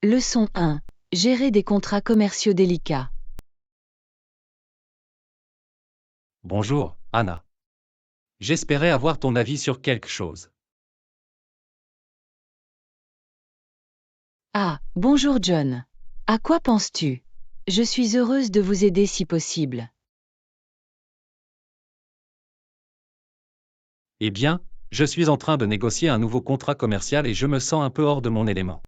Leçon 1. Gérer des contrats commerciaux délicats. Bonjour, Anna. J'espérais avoir ton avis sur quelque chose. Ah, bonjour John. À quoi penses-tu? Je suis heureuse de vous aider si possible. Eh bien, je suis en train de négocier un nouveau contrat commercial et je me sens un peu hors de mon élément.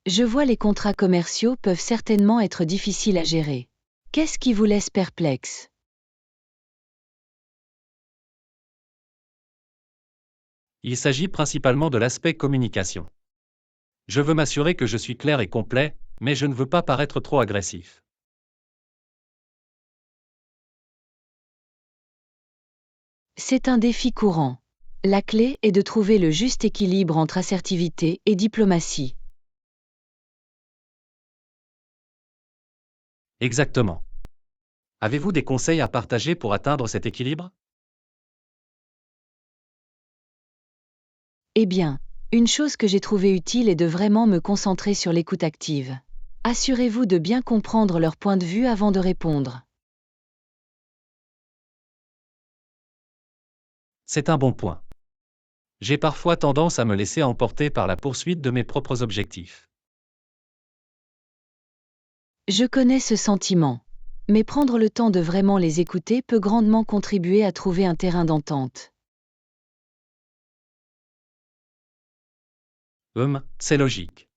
Je vois les contrats commerciaux peuvent certainement être difficiles à gérer. Qu'est-ce qui vous laisse perplexe? Il s'agit principalement de l'aspect communication. Je veux m'assurer que je suis clair et complet, mais je ne veux pas paraître trop agressif. C'est un défi courant. La clé est de trouver le juste équilibre entre assertivité et diplomatie. Exactement. Avez-vous des conseils à partager pour atteindre cet équilibre? Eh bien, une chose que j'ai trouvée utile est de vraiment me concentrer sur l'écoute active. Assurez-vous de bien comprendre leur point de vue avant de répondre. C'est un bon point. J'ai parfois tendance à me laisser emporter par la poursuite de mes propres objectifs. Je connais ce sentiment. Mais prendre le temps de vraiment les écouter peut grandement contribuer à trouver un terrain d'entente. C'est logique.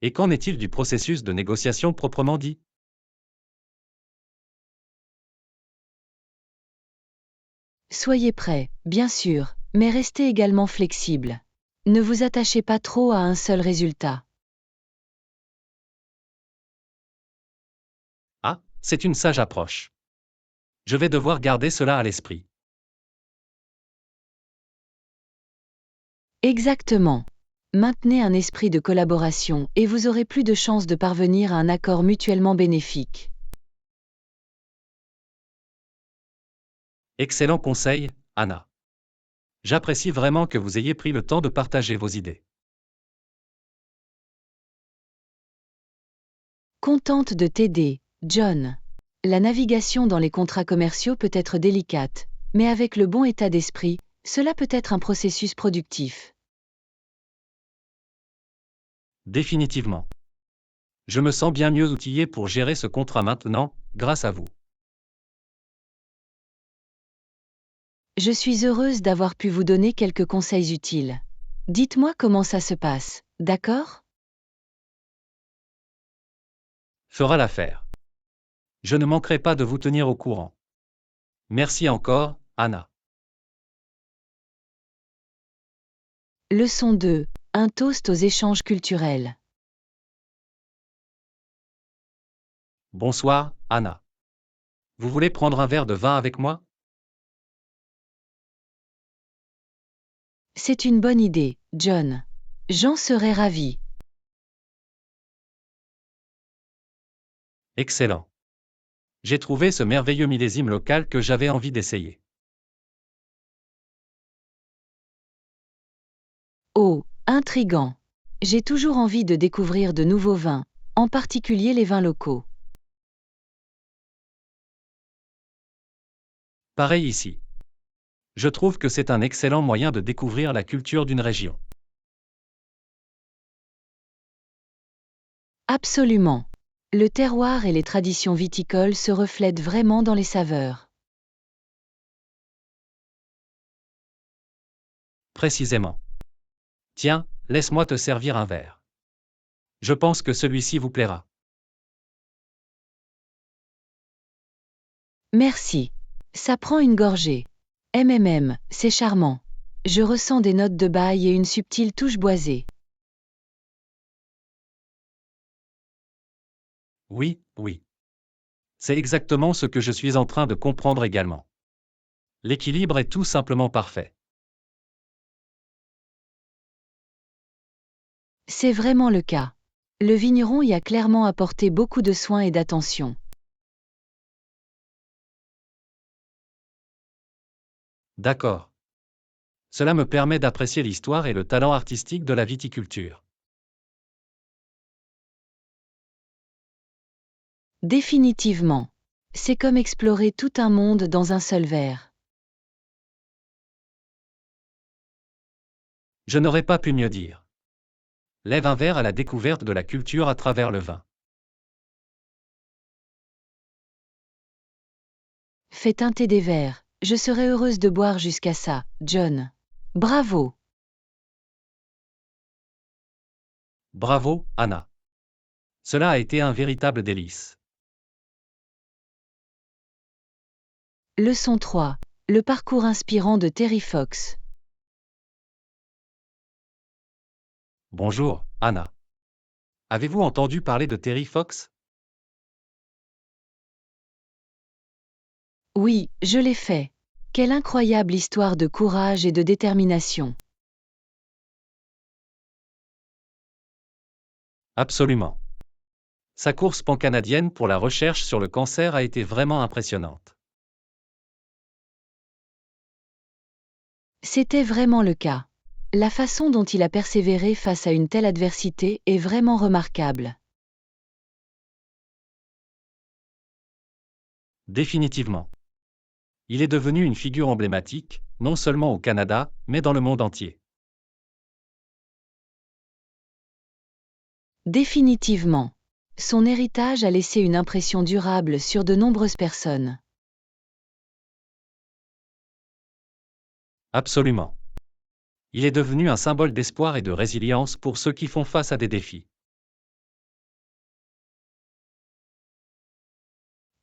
Et qu'en est-il du processus de négociation proprement dit? Soyez prêts, bien sûr, mais restez également flexible. Ne vous attachez pas trop à un seul résultat. Ah, c'est une sage approche. Je vais devoir garder cela à l'esprit. Exactement. Maintenez un esprit de collaboration et vous aurez plus de chances de parvenir à un accord mutuellement bénéfique. Excellent conseil, Anna. J'apprécie vraiment que vous ayez pris le temps de partager vos idées. Contente de t'aider, John. La navigation dans les contrats commerciaux peut être délicate, mais avec le bon état d'esprit, cela peut être un processus productif. Définitivement. Je me sens bien mieux outillé pour gérer ce contrat maintenant, grâce à vous. Je suis heureuse d'avoir pu vous donner quelques conseils utiles. Dites-moi comment ça se passe, d'accord? Fera l'affaire. Je ne manquerai pas de vous tenir au courant. Merci encore, Anna. Leçon 2. Un toast aux échanges culturels. Bonsoir, Anna. Vous voulez prendre un verre de vin avec moi? C'est une bonne idée, John. J'en serais ravi. Excellent. J'ai trouvé ce merveilleux millésime local que j'avais envie d'essayer. Oh, intrigant. J'ai toujours envie de découvrir de nouveaux vins, en particulier les vins locaux. Pareil ici. Je trouve que c'est un excellent moyen de découvrir la culture d'une région. Absolument. Le terroir et les traditions viticoles se reflètent vraiment dans les saveurs. Précisément. Tiens, laisse-moi te servir un verre. Je pense que celui-ci vous plaira. Merci. Ça prend une gorgée. C'est charmant. Je ressens des notes de bail et une subtile touche boisée. Oui, oui. C'est exactement ce que je suis en train de comprendre également. L'équilibre est tout simplement parfait. C'est vraiment le cas. Le vigneron y a clairement apporté beaucoup de soins et d'attention. D'accord. Cela me permet d'apprécier l'histoire et le talent artistique de la viticulture. Définitivement. C'est comme explorer tout un monde dans un seul verre. Je n'aurais pas pu mieux dire. Lève un verre à la découverte de la culture à travers le vin. Fais teinter des verres. Je serais heureuse de boire jusqu'à ça, John. Bravo. Bravo, Anna. Cela a été un véritable délice. Leçon 3. Le parcours inspirant de Terry Fox. Bonjour, Anna. Avez-vous entendu parler de Terry Fox? Oui, je l'ai fait. Quelle incroyable histoire de courage et de détermination. Absolument. Sa course pan-canadienne pour la recherche sur le cancer a été vraiment impressionnante. C'était vraiment le cas. La façon dont il a persévéré face à une telle adversité est vraiment remarquable. Définitivement. Il est devenu une figure emblématique, non seulement au Canada, mais dans le monde entier. Définitivement. Son héritage a laissé une impression durable sur de nombreuses personnes. Absolument. Il est devenu un symbole d'espoir et de résilience pour ceux qui font face à des défis.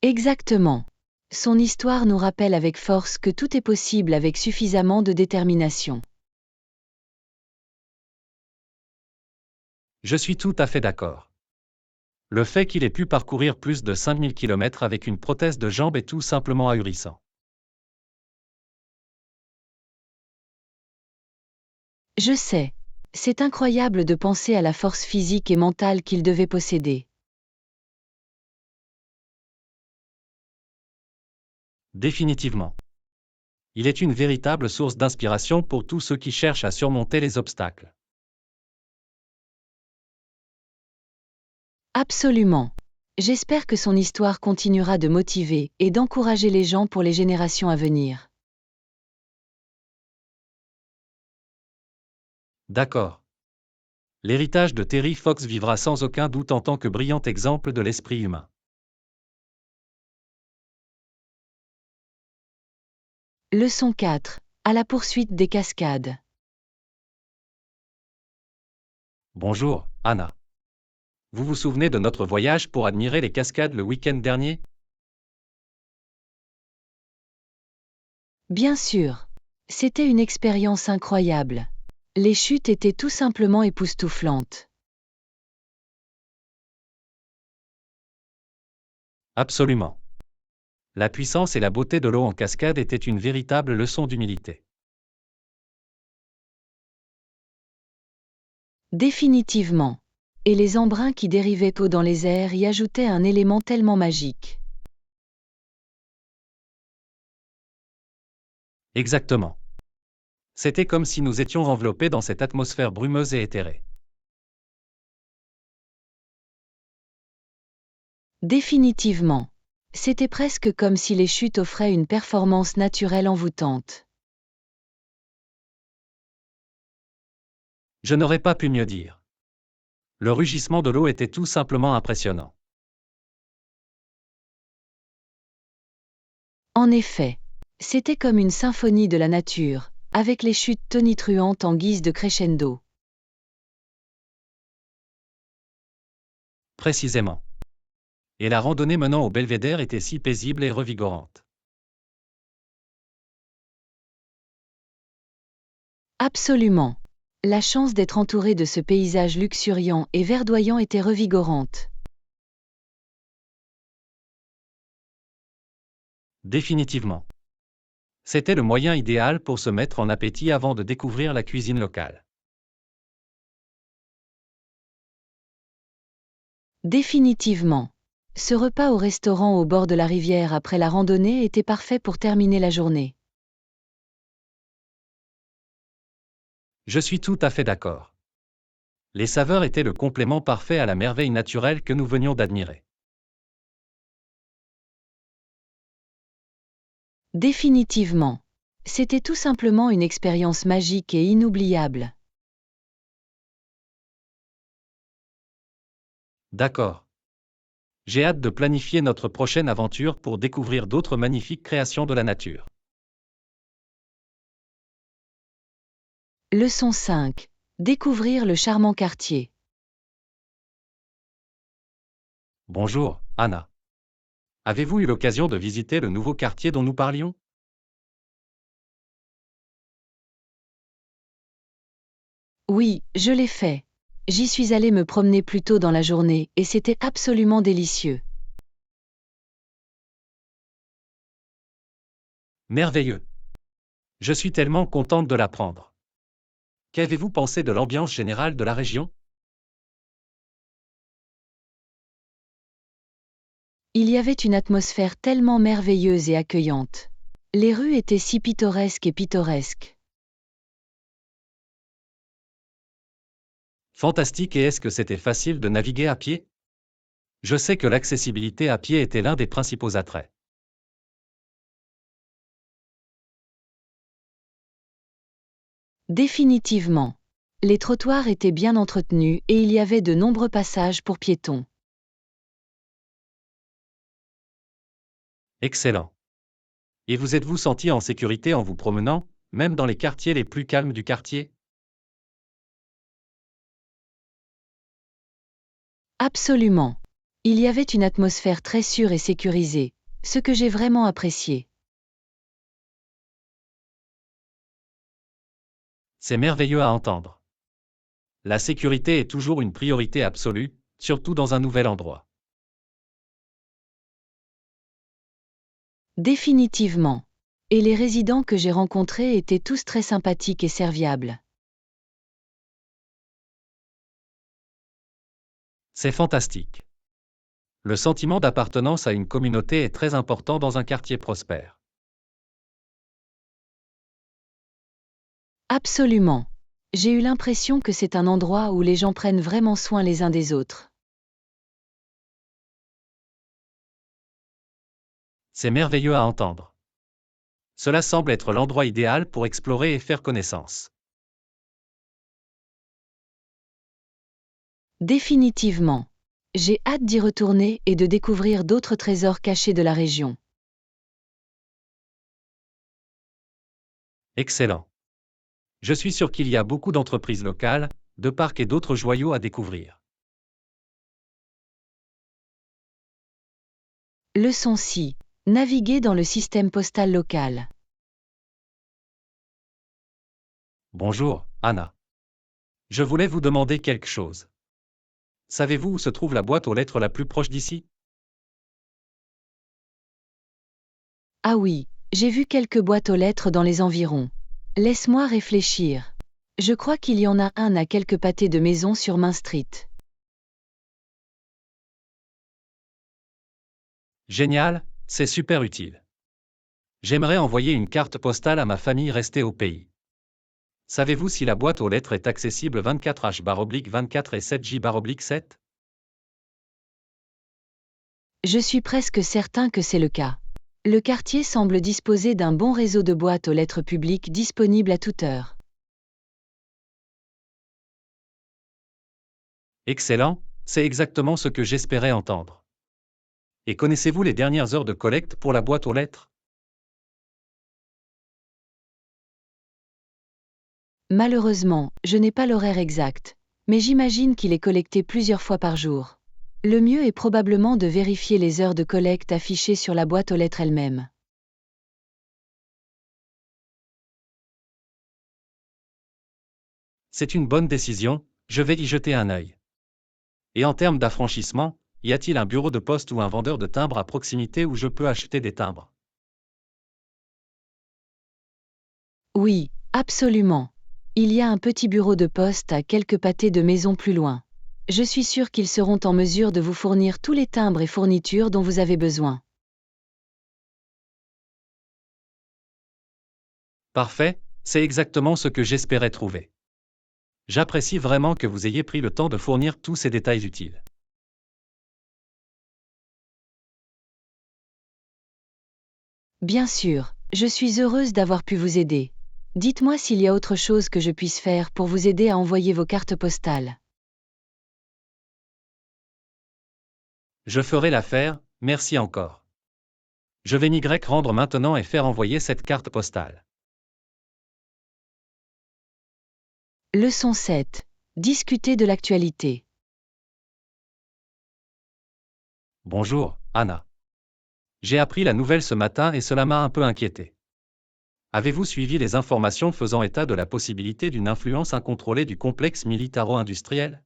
Exactement. Son histoire nous rappelle avec force que tout est possible avec suffisamment de détermination. Je suis tout à fait d'accord. Le fait qu'il ait pu parcourir plus de 5000 km avec une prothèse de jambe est tout simplement ahurissant. Je sais. C'est incroyable de penser à la force physique et mentale qu'il devait posséder. Définitivement. Il est une véritable source d'inspiration pour tous ceux qui cherchent à surmonter les obstacles. Absolument. J'espère que son histoire continuera de motiver et d'encourager les gens pour les générations à venir. D'accord. L'héritage de Terry Fox vivra sans aucun doute en tant que brillant exemple de l'esprit humain. Leçon 4. À la poursuite des cascades. Bonjour, Anna. Vous vous souvenez de notre voyage pour admirer les cascades le week-end dernier? Bien sûr. C'était une expérience incroyable. Les chutes étaient tout simplement époustouflantes. Absolument. La puissance et la beauté de l'eau en cascade étaient une véritable leçon d'humilité. Définitivement. Et les embruns qui dérivaient haut dans les airs y ajoutaient un élément tellement magique. Exactement. C'était comme si nous étions enveloppés dans cette atmosphère brumeuse et éthérée. Définitivement. C'était presque comme si les chutes offraient une performance naturelle envoûtante. Je n'aurais pas pu mieux dire. Le rugissement de l'eau était tout simplement impressionnant. En effet. C'était comme une symphonie de la nature, avec les chutes tonitruantes en guise de crescendo. Précisément. Et la randonnée menant au belvédère était si paisible et revigorante. Absolument. La chance d'être entouré de ce paysage luxuriant et verdoyant était revigorante. Définitivement. C'était le moyen idéal pour se mettre en appétit avant de découvrir la cuisine locale. Définitivement. Ce repas au restaurant au bord de la rivière après la randonnée était parfait pour terminer la journée. Je suis tout à fait d'accord. Les saveurs étaient le complément parfait à la merveille naturelle que nous venions d'admirer. Définitivement. C'était tout simplement une expérience magique et inoubliable. D'accord. J'ai hâte de planifier notre prochaine aventure pour découvrir d'autres magnifiques créations de la nature. Leçon 5. Découvrir le charmant quartier. Bonjour, Anna. Avez-vous eu l'occasion de visiter le nouveau quartier dont nous parlions? Oui, je l'ai fait. J'y suis allée me promener plus tôt dans la journée et c'était absolument délicieux. Merveilleux. Je suis tellement contente de l'apprendre. Qu'avez-vous pensé de l'ambiance générale de la région? Il y avait une atmosphère tellement merveilleuse et accueillante. Les rues étaient si pittoresques et pittoresques. Fantastique, et est-ce que c'était facile de naviguer à pied? Je sais que l'accessibilité à pied était l'un des principaux attraits. Définitivement. Les trottoirs étaient bien entretenus et il y avait de nombreux passages pour piétons. Excellent. Et vous êtes-vous senti en sécurité en vous promenant, même dans les quartiers les plus calmes du quartier? Absolument. Il y avait une atmosphère très sûre et sécurisée, ce que j'ai vraiment apprécié. C'est merveilleux à entendre. La sécurité est toujours une priorité absolue, surtout dans un nouvel endroit. Définitivement. Et les résidents que j'ai rencontrés étaient tous très sympathiques et serviables. C'est fantastique. Le sentiment d'appartenance à une communauté est très important dans un quartier prospère. Absolument. J'ai eu l'impression que c'est un endroit où les gens prennent vraiment soin les uns des autres. C'est merveilleux à entendre. Cela semble être l'endroit idéal pour explorer et faire connaissance. Définitivement. J'ai hâte d'y retourner et de découvrir d'autres trésors cachés de la région. Excellent. Je suis sûr qu'il y a beaucoup d'entreprises locales, de parcs et d'autres joyaux à découvrir. Leçon 6. Naviguer dans le système postal local. Bonjour, Anna. Je voulais vous demander quelque chose. Savez-vous où se trouve la boîte aux lettres la plus proche d'ici? Ah oui, j'ai vu quelques boîtes aux lettres dans les environs. Laisse-moi réfléchir. Je crois qu'il y en a un à quelques pâtés de maison sur Main Street. Génial, c'est super utile. J'aimerais envoyer une carte postale à ma famille restée au pays. Savez-vous si la boîte aux lettres est accessible 24H/24 et 7J/7? Je suis presque certain que c'est le cas. Le quartier semble disposer d'un bon réseau de boîtes aux lettres publiques disponibles à toute heure. Excellent, c'est exactement ce que j'espérais entendre. Et connaissez-vous les dernières heures de collecte pour la boîte aux lettres? Malheureusement, je n'ai pas l'horaire exact, mais j'imagine qu'il est collecté plusieurs fois par jour. Le mieux est probablement de vérifier les heures de collecte affichées sur la boîte aux lettres elle-même. C'est une bonne décision, je vais y jeter un œil. Et en termes d'affranchissement, y a-t-il un bureau de poste ou un vendeur de timbres à proximité où je peux acheter des timbres? Oui, absolument. Il y a un petit bureau de poste à quelques pâtés de maison plus loin. Je suis sûr qu'ils seront en mesure de vous fournir tous les timbres et fournitures dont vous avez besoin. Parfait, c'est exactement ce que j'espérais trouver. J'apprécie vraiment que vous ayez pris le temps de fournir tous ces détails utiles. Bien sûr, je suis heureuse d'avoir pu vous aider. Dites-moi s'il y a autre chose que je puisse faire pour vous aider à envoyer vos cartes postales. Je ferai l'affaire, merci encore. Je vais rendre maintenant et faire envoyer cette carte postale. Leçon 7. Discuter de l'actualité. Bonjour, Anna. J'ai appris la nouvelle ce matin et cela m'a un peu inquiété. Avez-vous suivi les informations faisant état de la possibilité d'une influence incontrôlée du complexe militaro-industriel?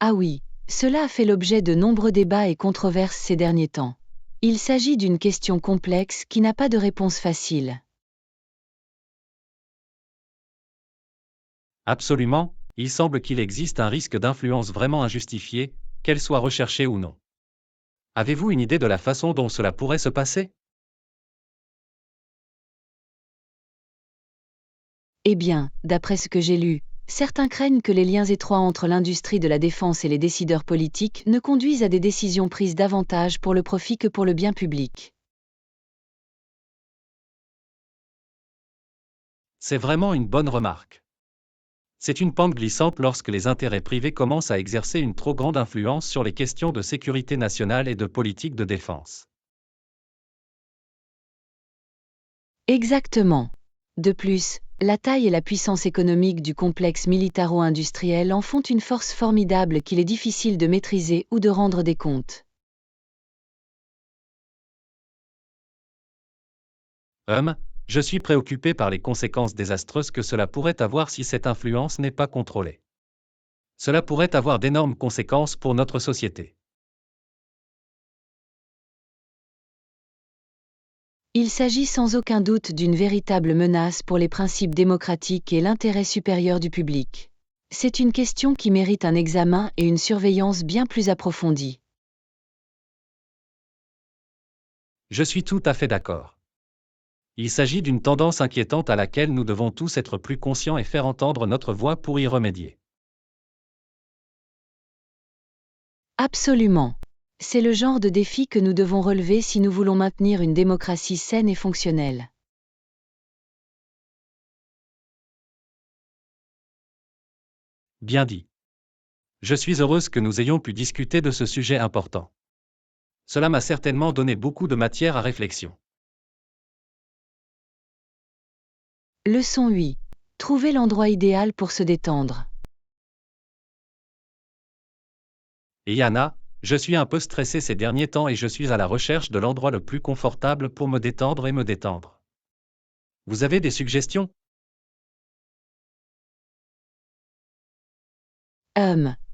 Ah oui, cela a fait l'objet de nombreux débats et controverses ces derniers temps. Il s'agit d'une question complexe qui n'a pas de réponse facile. Absolument, il semble qu'il existe un risque d'influence vraiment injustifié, qu'elle soit recherchée ou non. Avez-vous une idée de la façon dont cela pourrait se passer? Eh bien, d'après ce que j'ai lu, certains craignent que les liens étroits entre l'industrie de la défense et les décideurs politiques ne conduisent à des décisions prises davantage pour le profit que pour le bien public. C'est vraiment une bonne remarque. C'est une pente glissante lorsque les intérêts privés commencent à exercer une trop grande influence sur les questions de sécurité nationale et de politique de défense. Exactement. De plus, la taille et la puissance économique du complexe militaro-industriel en font une force formidable qu'il est difficile de maîtriser ou de rendre des comptes. Je suis préoccupé par les conséquences désastreuses que cela pourrait avoir si cette influence n'est pas contrôlée. Cela pourrait avoir d'énormes conséquences pour notre société. Il s'agit sans aucun doute d'une véritable menace pour les principes démocratiques et l'intérêt supérieur du public. C'est une question qui mérite un examen et une surveillance bien plus approfondie. Je suis tout à fait d'accord. Il s'agit d'une tendance inquiétante à laquelle nous devons tous être plus conscients et faire entendre notre voix pour y remédier. Absolument. C'est le genre de défi que nous devons relever si nous voulons maintenir une démocratie saine et fonctionnelle. Bien dit. Je suis heureuse que nous ayons pu discuter de ce sujet important. Cela m'a certainement donné beaucoup de matière à réflexion. Leçon 8. Trouver l'endroit idéal pour se détendre. Et Yana, je suis un peu stressé ces derniers temps et je suis à la recherche de l'endroit le plus confortable pour me détendre et me détendre. Vous avez des suggestions?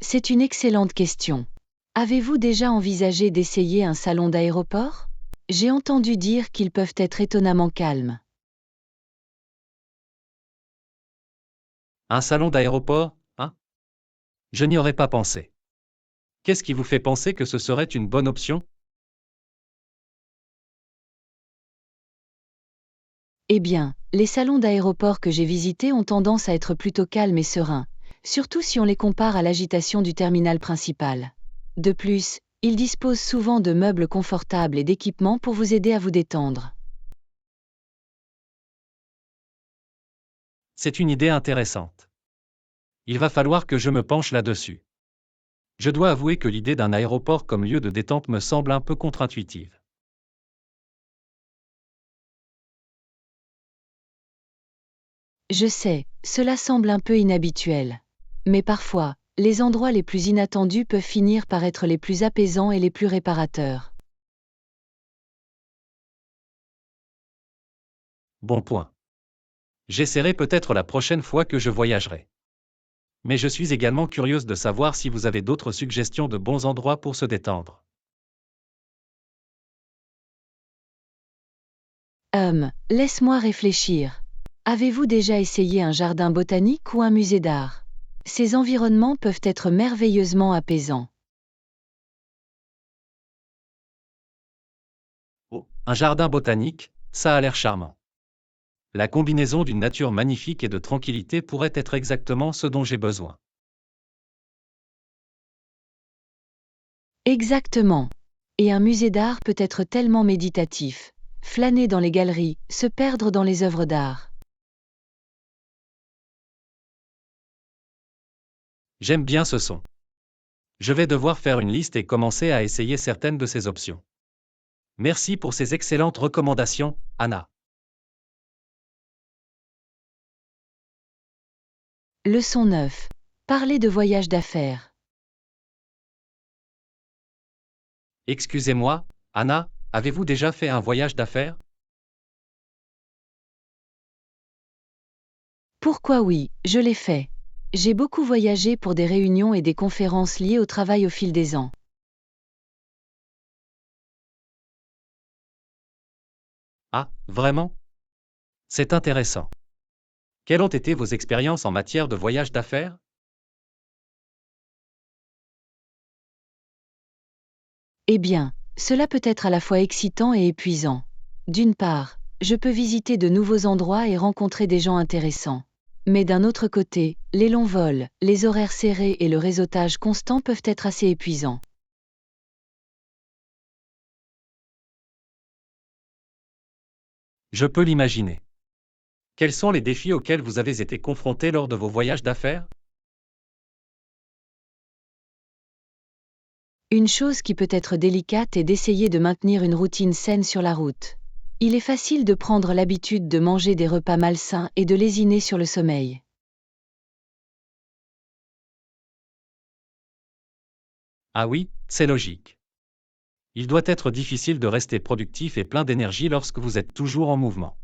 C'est une excellente question. Avez-vous déjà envisagé d'essayer un salon d'aéroport? J'ai entendu dire qu'ils peuvent être étonnamment calmes. Un salon d'aéroport, hein? Je n'y aurais pas pensé. Qu'est-ce qui vous fait penser que ce serait une bonne option? Eh bien, les salons d'aéroport que j'ai visités ont tendance à être plutôt calmes et sereins, surtout si on les compare à l'agitation du terminal principal. De plus, ils disposent souvent de meubles confortables et d'équipements pour vous aider à vous détendre. C'est une idée intéressante. Il va falloir que je me penche là-dessus. Je dois avouer que l'idée d'un aéroport comme lieu de détente me semble un peu contre-intuitive. Je sais, cela semble un peu inhabituel. Mais parfois, les endroits les plus inattendus peuvent finir par être les plus apaisants et les plus réparateurs. Bon point. J'essaierai peut-être la prochaine fois que je voyagerai. Mais je suis également curieuse de savoir si vous avez d'autres suggestions de bons endroits pour se détendre. Laisse-moi réfléchir. Avez-vous déjà essayé un jardin botanique ou un musée d'art? Ces environnements peuvent être merveilleusement apaisants. Oh, un jardin botanique, ça a l'air charmant. La combinaison d'une nature magnifique et de tranquillité pourrait être exactement ce dont j'ai besoin. Exactement. Et un musée d'art peut être tellement méditatif. Flâner dans les galeries, se perdre dans les œuvres d'art. J'aime bien ce son. Je vais devoir faire une liste et commencer à essayer certaines de ces options. Merci pour ces excellentes recommandations, Anna. Leçon 9. Parler de voyage d'affaires. Excusez-moi, Anna, avez-vous déjà fait un voyage d'affaires? Pourquoi oui, je l'ai fait. J'ai beaucoup voyagé pour des réunions et des conférences liées au travail au fil des ans. Ah, vraiment? C'est intéressant. Quelles ont été vos expériences en matière de voyage d'affaires? Eh bien, cela peut être à la fois excitant et épuisant. D'une part, je peux visiter de nouveaux endroits et rencontrer des gens intéressants. Mais d'un autre côté, les longs vols, les horaires serrés et le réseautage constant peuvent être assez épuisants. Je peux l'imaginer. Quels sont les défis auxquels vous avez été confrontés lors de vos voyages d'affaires? Une chose qui peut être délicate est d'essayer de maintenir une routine saine sur la route. Il est facile de prendre l'habitude de manger des repas malsains et de lésiner sur le sommeil. Ah oui, c'est logique. Il doit être difficile de rester productif et plein d'énergie lorsque vous êtes toujours en mouvement.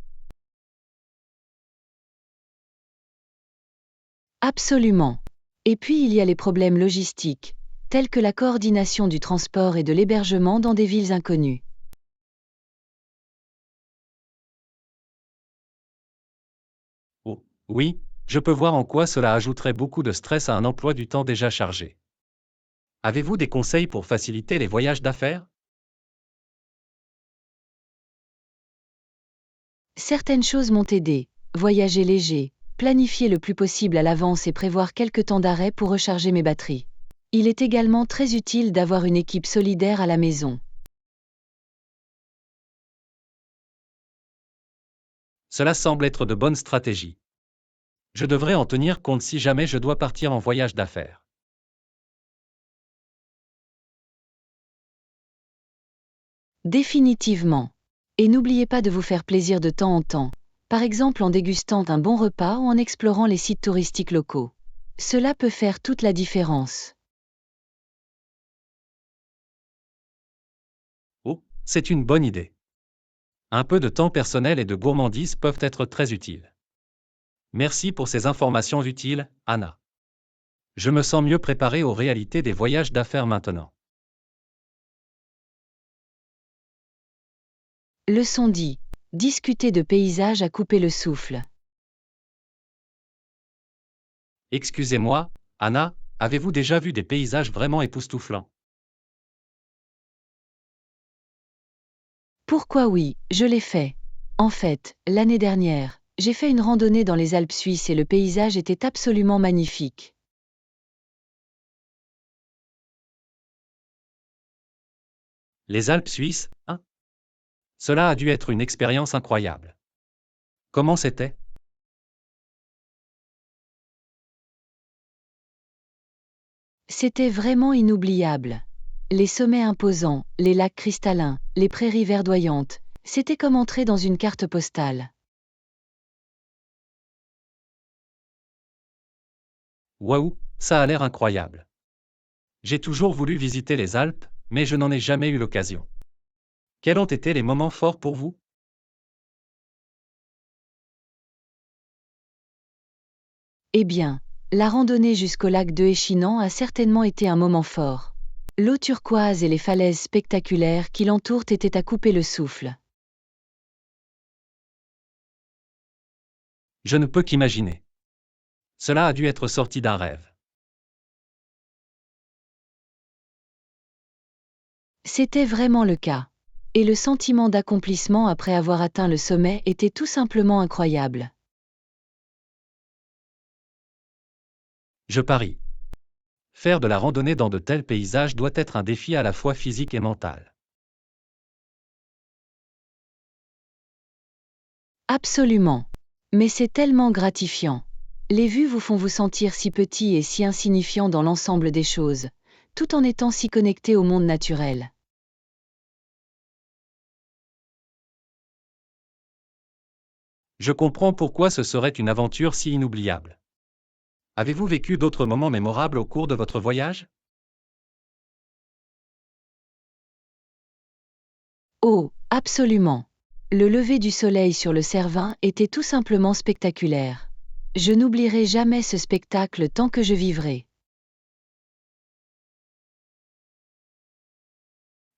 Absolument. Et puis il y a les problèmes logistiques, tels que la coordination du transport et de l'hébergement dans des villes inconnues. Oh, oui, je peux voir en quoi cela ajouterait beaucoup de stress à un emploi du temps déjà chargé. Avez-vous des conseils pour faciliter les voyages d'affaires? Certaines choses m'ont aidé. Voyager léger, planifier le plus possible à l'avance et prévoir quelques temps d'arrêt pour recharger mes batteries. Il est également très utile d'avoir une équipe solidaire à la maison. Cela semble être de bonnes stratégies. Je devrais en tenir compte si jamais je dois partir en voyage d'affaires. Définitivement. Et n'oubliez pas de vous faire plaisir de temps en temps, par exemple en dégustant un bon repas ou en explorant les sites touristiques locaux. Cela peut faire toute la différence. Oh, c'est une bonne idée. Un peu de temps personnel et de gourmandise peuvent être très utiles. Merci pour ces informations utiles, Anna. Je me sens mieux préparé aux réalités des voyages d'affaires maintenant. Leçon 10. Discuter de paysages à couper le souffle. Excusez-moi, Anna, avez-vous déjà vu des paysages vraiment époustouflants? Pourquoi oui, je l'ai fait. En fait, l'année dernière, j'ai fait une randonnée dans les Alpes suisses et le paysage était absolument magnifique. Les Alpes suisses, hein? Cela a dû être une expérience incroyable. Comment c'était? C'était vraiment inoubliable. Les sommets imposants, les lacs cristallins, les prairies verdoyantes, c'était comme entrer dans une carte postale. Waouh, ça a l'air incroyable. J'ai toujours voulu visiter les Alpes, mais je n'en ai jamais eu l'occasion. Quels ont été les moments forts pour vous? Eh bien, la randonnée jusqu'au lac de Échinan a certainement été un moment fort. L'eau turquoise et les falaises spectaculaires qui l'entourent étaient à couper le souffle. Je ne peux qu'imaginer. Cela a dû être sorti d'un rêve. C'était vraiment le cas. Et le sentiment d'accomplissement après avoir atteint le sommet était tout simplement incroyable. Je parie. Faire de la randonnée dans de tels paysages doit être un défi à la fois physique et mental. Absolument. Mais c'est tellement gratifiant. Les vues vous font vous sentir si petit et si insignifiant dans l'ensemble des choses, tout en étant si connecté au monde naturel. Je comprends pourquoi ce serait une aventure si inoubliable. Avez-vous vécu d'autres moments mémorables au cours de votre voyage? Oh, absolument. Le lever du soleil sur le Cervin était tout simplement spectaculaire. Je n'oublierai jamais ce spectacle tant que je vivrai.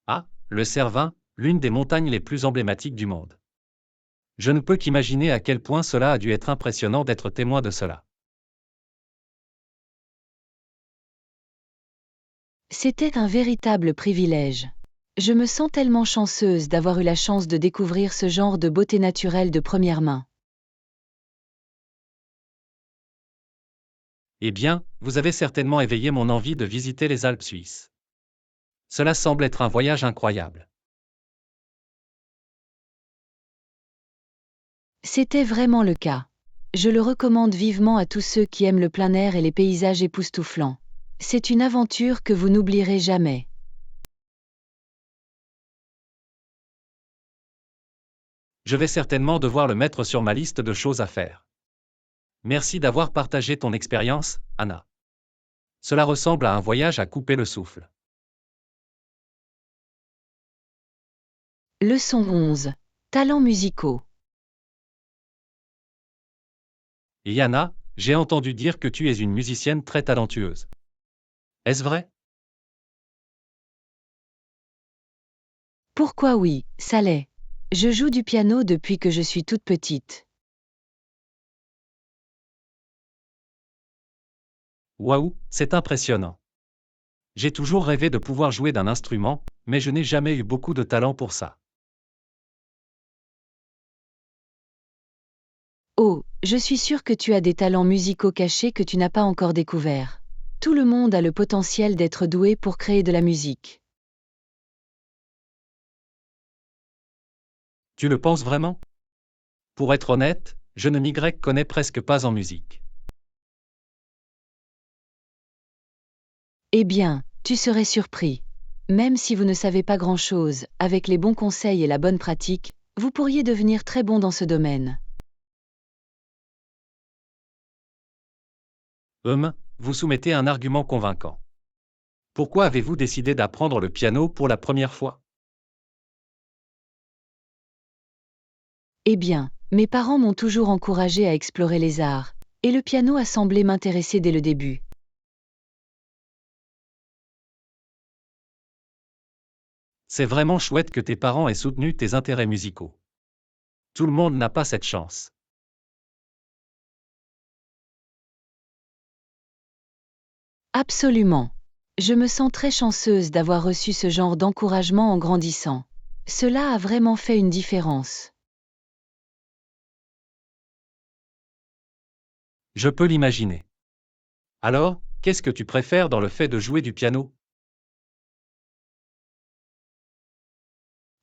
Ah, le Cervin, l'une des montagnes les plus emblématiques du monde. Je ne peux qu'imaginer à quel point cela a dû être impressionnant d'être témoin de cela. C'était un véritable privilège. Je me sens tellement chanceuse d'avoir eu la chance de découvrir ce genre de beauté naturelle de première main. Eh bien, vous avez certainement éveillé mon envie de visiter les Alpes suisses. Cela semble être un voyage incroyable. C'était vraiment le cas. Je le recommande vivement à tous ceux qui aiment le plein air et les paysages époustouflants. C'est une aventure que vous n'oublierez jamais. Je vais certainement devoir le mettre sur ma liste de choses à faire. Merci d'avoir partagé ton expérience, Anna. Cela ressemble à un voyage à couper le souffle. Leçon 11. Talents musicaux. Et Anna, j'ai entendu dire que tu es une musicienne très talentueuse. Est-ce vrai? Pourquoi oui, ça l'est. Je joue du piano depuis que je suis toute petite. Waouh, c'est impressionnant. J'ai toujours rêvé de pouvoir jouer d'un instrument, mais je n'ai jamais eu beaucoup de talent pour ça. Oh, je suis sûre que tu as des talents musicaux cachés que tu n'as pas encore découverts. Tout le monde a le potentiel d'être doué pour créer de la musique. Tu le penses vraiment? Pour être honnête, je ne m'y connais presque pas en musique. Eh bien, tu serais surpris. Même si vous ne savez pas grand-chose, avec les bons conseils et la bonne pratique, vous pourriez devenir très bon dans ce domaine. Vous soumettez un argument convaincant. Pourquoi avez-vous décidé d'apprendre le piano pour la première fois? Eh bien, mes parents m'ont toujours encouragé à explorer les arts, et le piano a semblé m'intéresser dès le début. C'est vraiment chouette que tes parents aient soutenu tes intérêts musicaux. Tout le monde n'a pas cette chance. Absolument. Je me sens très chanceuse d'avoir reçu ce genre d'encouragement en grandissant. Cela a vraiment fait une différence. Je peux l'imaginer. Alors, qu'est-ce que tu préfères dans le fait de jouer du piano?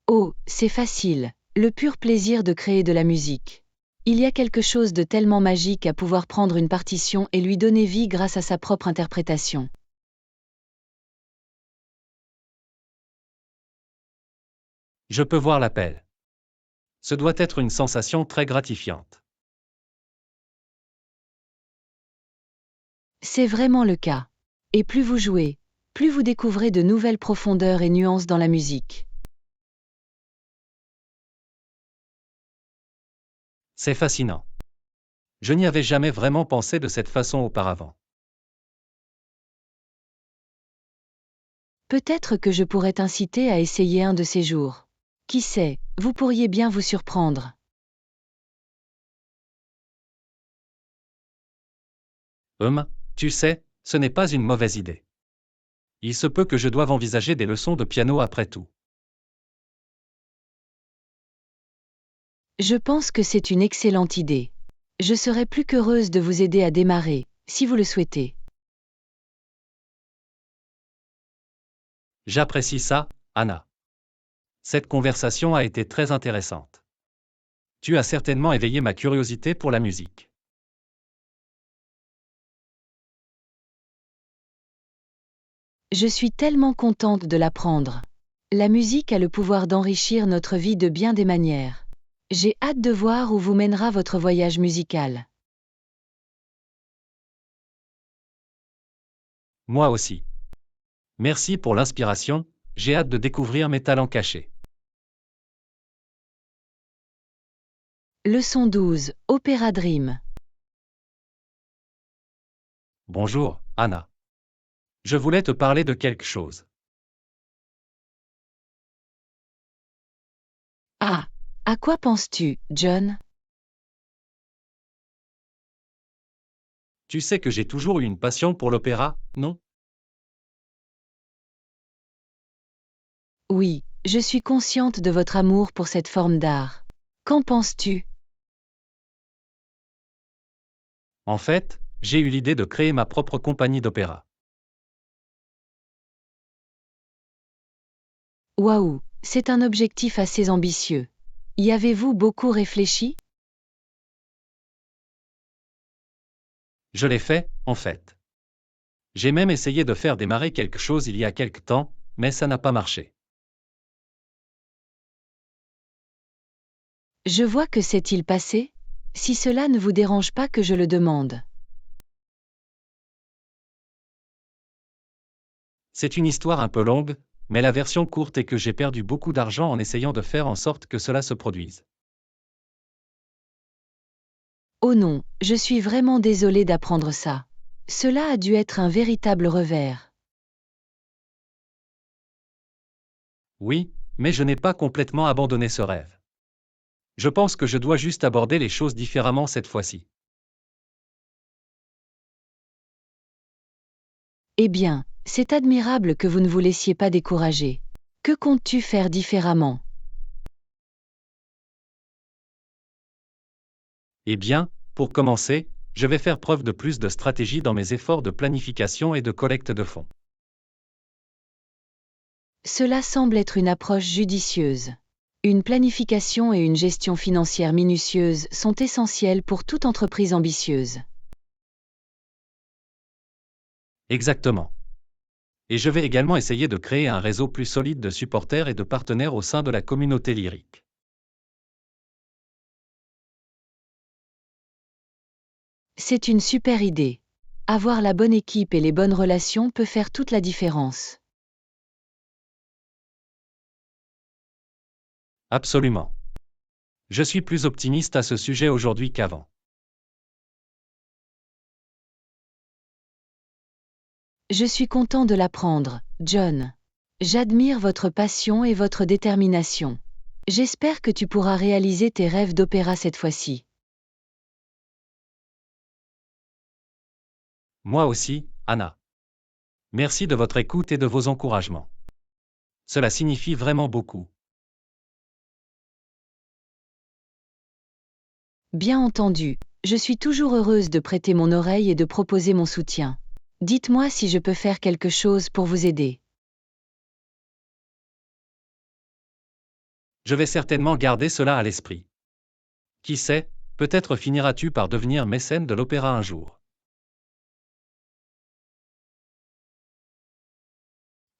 Oh, c'est facile, le pur plaisir de créer de la musique. Il y a quelque chose de tellement magique à pouvoir prendre une partition et lui donner vie grâce à sa propre interprétation. Je peux voir l'appel. Ce doit être une sensation très gratifiante. C'est vraiment le cas. Et plus vous jouez, plus vous découvrez de nouvelles profondeurs et nuances dans la musique. C'est fascinant. Je n'y avais jamais vraiment pensé de cette façon auparavant. Peut-être que je pourrais t'inciter à essayer un de ces jours. Qui sait, vous pourriez bien vous surprendre. Tu sais, ce n'est pas une mauvaise idée. Il se peut que je doive envisager des leçons de piano après tout. Je pense que c'est une excellente idée. Je serai plus qu'heureuse de vous aider à démarrer, si vous le souhaitez. J'apprécie ça, Anna. Cette conversation a été très intéressante. Tu as certainement éveillé ma curiosité pour la musique. Je suis tellement contente de l'apprendre. La musique a le pouvoir d'enrichir notre vie de bien des manières. J'ai hâte de voir où vous mènera votre voyage musical. Moi aussi. Merci pour l'inspiration, j'ai hâte de découvrir mes talents cachés. Leçon 12, Opéra Dream. Bonjour, Anna. Je voulais te parler de quelque chose. Ah, à quoi penses-tu, John? Tu sais que j'ai toujours eu une passion pour l'opéra, non? Oui, je suis consciente de votre amour pour cette forme d'art. Qu'en penses-tu? En fait, j'ai eu l'idée de créer ma propre compagnie d'opéra. Waouh, c'est un objectif assez ambitieux. Y avez-vous beaucoup réfléchi? Je l'ai fait, en fait. J'ai même essayé de faire démarrer quelque chose il y a quelque temps, mais ça n'a pas marché. Je vois que s'est-il passé? Si cela ne vous dérange pas que je le demande. C'est une histoire un peu longue, mais la version courte est que j'ai perdu beaucoup d'argent en essayant de faire en sorte que cela se produise. Oh non, je suis vraiment désolée d'apprendre ça. Cela a dû être un véritable revers. Oui, mais je n'ai pas complètement abandonné ce rêve. Je pense que je dois juste aborder les choses différemment cette fois-ci. Eh bien, c'est admirable que vous ne vous laissiez pas décourager. Que comptes-tu faire différemment? Eh bien, pour commencer, je vais faire preuve de plus de stratégie dans mes efforts de planification et de collecte de fonds. Cela semble être une approche judicieuse. Une planification et une gestion financière minutieuse sont essentielles pour toute entreprise ambitieuse. Exactement. Et je vais également essayer de créer un réseau plus solide de supporters et de partenaires au sein de la communauté lyrique. C'est une super idée. Avoir la bonne équipe et les bonnes relations peut faire toute la différence. Absolument. Je suis plus optimiste à ce sujet aujourd'hui qu'avant. Je suis content de l'apprendre, John. J'admire votre passion et votre détermination. J'espère que tu pourras réaliser tes rêves d'opéra cette fois-ci. Moi aussi, Anna. Merci de votre écoute et de vos encouragements. Cela signifie vraiment beaucoup. Bien entendu, je suis toujours heureuse de prêter mon oreille et de proposer mon soutien. Dites-moi si je peux faire quelque chose pour vous aider. Je vais certainement garder cela à l'esprit. Qui sait, peut-être finiras-tu par devenir mécène de l'opéra un jour.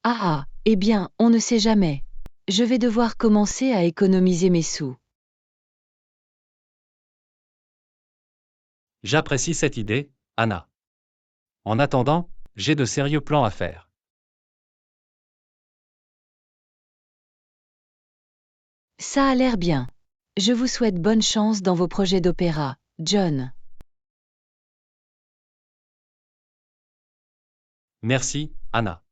Ah ah, eh bien, on ne sait jamais. Je vais devoir commencer à économiser mes sous. J'apprécie cette idée, Anna. En attendant, j'ai de sérieux plans à faire. Ça a l'air bien. Je vous souhaite bonne chance dans vos projets d'opéra, John. Merci, Anna.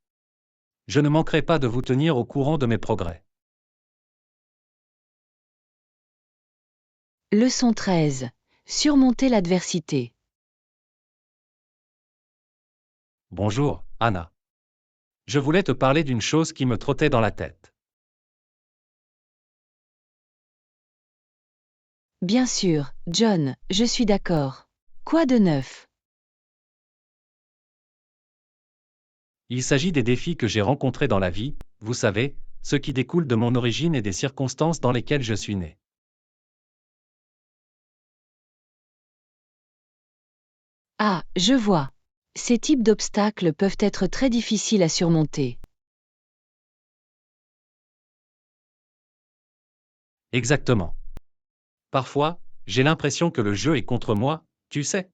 Je ne manquerai pas de vous tenir au courant de mes progrès. Leçon 13. Surmonter l'adversité. Bonjour, Anna. Je voulais te parler d'une chose qui me trottait dans la tête. Bien sûr, John, je suis d'accord. Quoi de neuf? Il s'agit des défis que j'ai rencontrés dans la vie, vous savez, ceux qui découlent de mon origine et des circonstances dans lesquelles je suis né. Ah, je vois. Ces types d'obstacles peuvent être très difficiles à surmonter. Exactement. Parfois, j'ai l'impression que le jeu est contre moi, tu sais.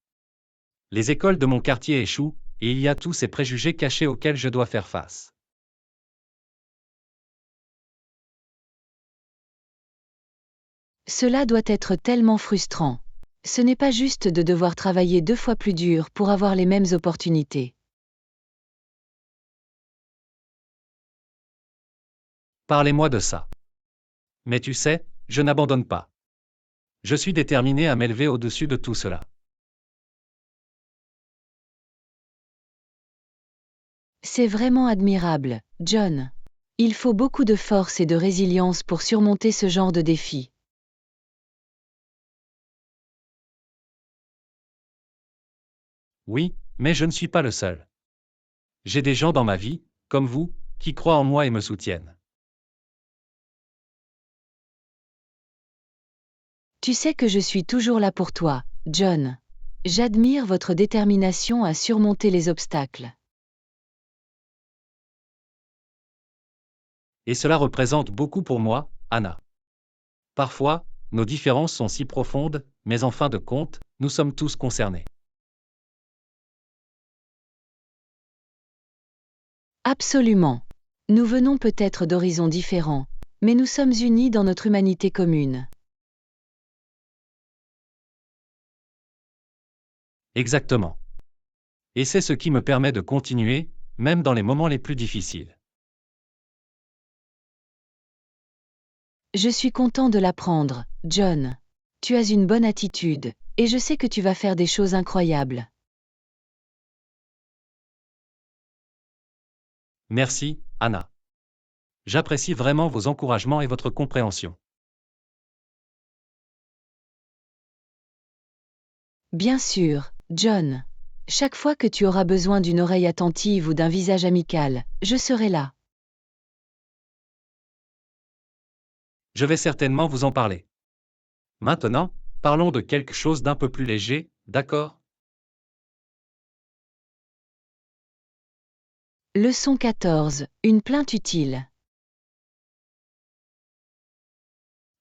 Les écoles de mon quartier échouent, et il y a tous ces préjugés cachés auxquels je dois faire face. Cela doit être tellement frustrant. Ce n'est pas juste de devoir travailler 2 fois plus dur pour avoir les mêmes opportunités. Parlez-moi de ça. Mais tu sais, je n'abandonne pas. Je suis déterminé à m'élever au-dessus de tout cela. C'est vraiment admirable, John. Il faut beaucoup de force et de résilience pour surmonter ce genre de défi. Oui, mais je ne suis pas le seul. J'ai des gens dans ma vie, comme vous, qui croient en moi et me soutiennent. Tu sais que je suis toujours là pour toi, John. J'admire votre détermination à surmonter les obstacles. Et cela représente beaucoup pour moi, Anna. Parfois, nos différences sont si profondes, mais en fin de compte, nous sommes tous concernés. Absolument. Nous venons peut-être d'horizons différents, mais nous sommes unis dans notre humanité commune. Exactement. Et c'est ce qui me permet de continuer, même dans les moments les plus difficiles. Je suis content de l'apprendre, John. Tu as une bonne attitude, et je sais que tu vas faire des choses incroyables. Merci, Anna. J'apprécie vraiment vos encouragements et votre compréhension. Bien sûr, John. Chaque fois que tu auras besoin d'une oreille attentive ou d'un visage amical, je serai là. Je vais certainement vous en parler. Maintenant, parlons de quelque chose d'un peu plus léger, d'accord? Leçon 14. Une plainte utile.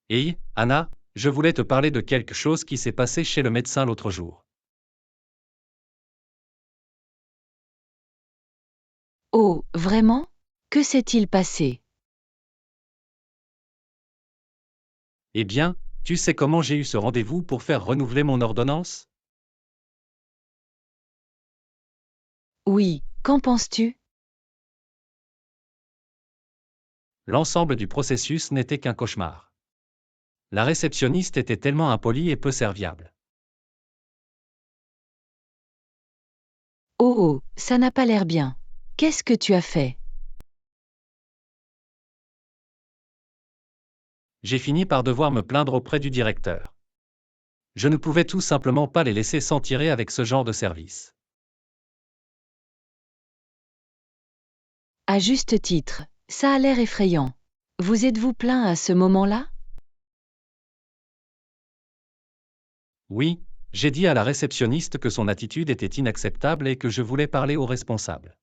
Et, Anna, je voulais te parler de quelque chose qui s'est passé chez le médecin l'autre jour. Oh, vraiment? Que s'est-il passé? Eh bien, tu sais comment j'ai eu ce rendez-vous pour faire renouveler mon ordonnance? Oui, qu'en penses-tu? L'ensemble du processus n'était qu'un cauchemar. La réceptionniste était tellement impolie et peu serviable. Oh oh, ça n'a pas l'air bien. Qu'est-ce que tu as fait? J'ai fini par devoir me plaindre auprès du directeur. Je ne pouvais tout simplement pas les laisser s'en tirer avec ce genre de service. À juste titre, ça a l'air effrayant. Vous êtes-vous plaint à ce moment-là? Oui, j'ai dit à la réceptionniste que son attitude était inacceptable et que je voulais parler au responsable.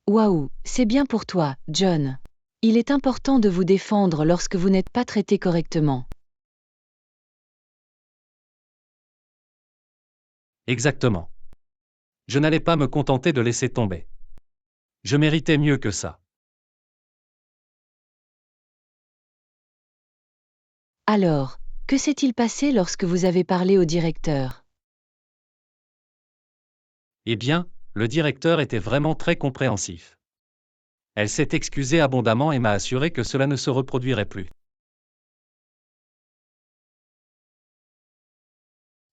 Waouh, c'est bien pour toi, John. Il est important de vous défendre lorsque vous n'êtes pas traité correctement. Exactement. Je n'allais pas me contenter de laisser tomber. Je méritais mieux que ça. Alors, que s'est-il passé lorsque vous avez parlé au directeur? Eh bien, le directeur était vraiment très compréhensif. Elle s'est excusée abondamment et m'a assuré que cela ne se reproduirait plus.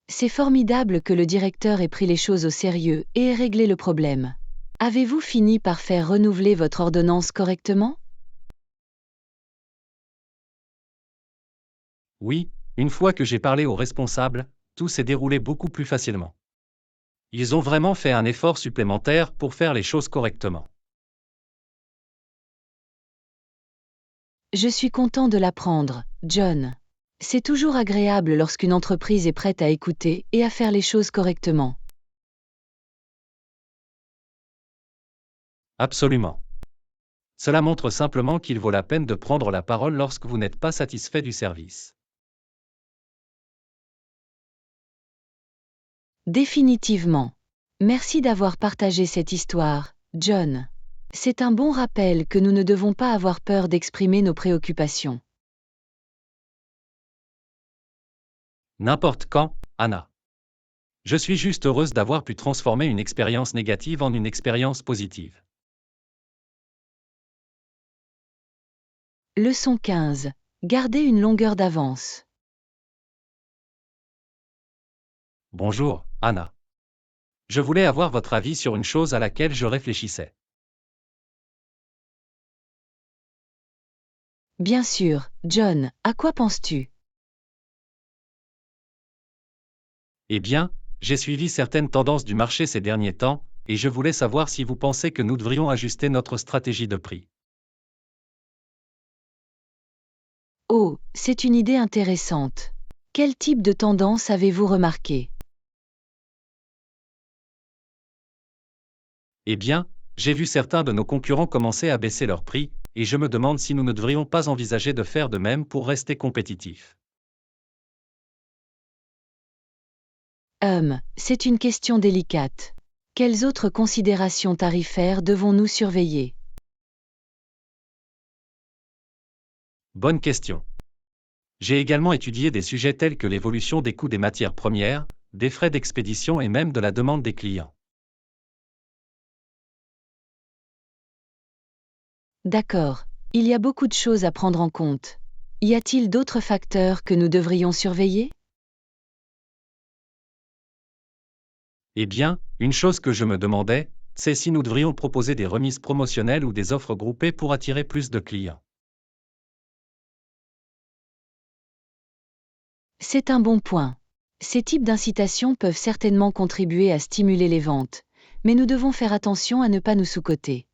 C'est formidable que le directeur ait pris les choses au sérieux et ait réglé le problème. Avez-vous fini par faire renouveler votre ordonnance correctement? Oui, une fois que j'ai parlé aux responsables, tout s'est déroulé beaucoup plus facilement. Ils ont vraiment fait un effort supplémentaire pour faire les choses correctement. Je suis content de l'apprendre, John. C'est toujours agréable lorsqu'une entreprise est prête à écouter et à faire les choses correctement. Absolument. Cela montre simplement qu'il vaut la peine de prendre la parole lorsque vous n'êtes pas satisfait du service. Définitivement. Merci d'avoir partagé cette histoire, John. C'est un bon rappel que nous ne devons pas avoir peur d'exprimer nos préoccupations. N'importe quand, Anna. Je suis juste heureuse d'avoir pu transformer une expérience négative en une expérience positive. Leçon 15. Gardez une longueur d'avance. Bonjour, Anna. Je voulais avoir votre avis sur une chose à laquelle je réfléchissais. Bien sûr, John, à quoi penses-tu? Eh bien, j'ai suivi certaines tendances du marché ces derniers temps, et je voulais savoir si vous pensez que nous devrions ajuster notre stratégie de prix. Oh, c'est une idée intéressante. Quel type de tendance avez-vous remarqué? Eh bien, j'ai vu certains de nos concurrents commencer à baisser leurs prix, et je me demande si nous ne devrions pas envisager de faire de même pour rester compétitifs. C'est une question délicate. Quelles autres considérations tarifaires devons-nous surveiller? Bonne question. J'ai également étudié des sujets tels que l'évolution des coûts des matières premières, des frais d'expédition et même de la demande des clients. D'accord. Il y a beaucoup de choses à prendre en compte. Y a-t-il d'autres facteurs que nous devrions surveiller? Eh bien, une chose que je me demandais, c'est si nous devrions proposer des remises promotionnelles ou des offres groupées pour attirer plus de clients. C'est un bon point. Ces types d'incitations peuvent certainement contribuer à stimuler les ventes, mais nous devons faire attention à ne pas nous sous-coter.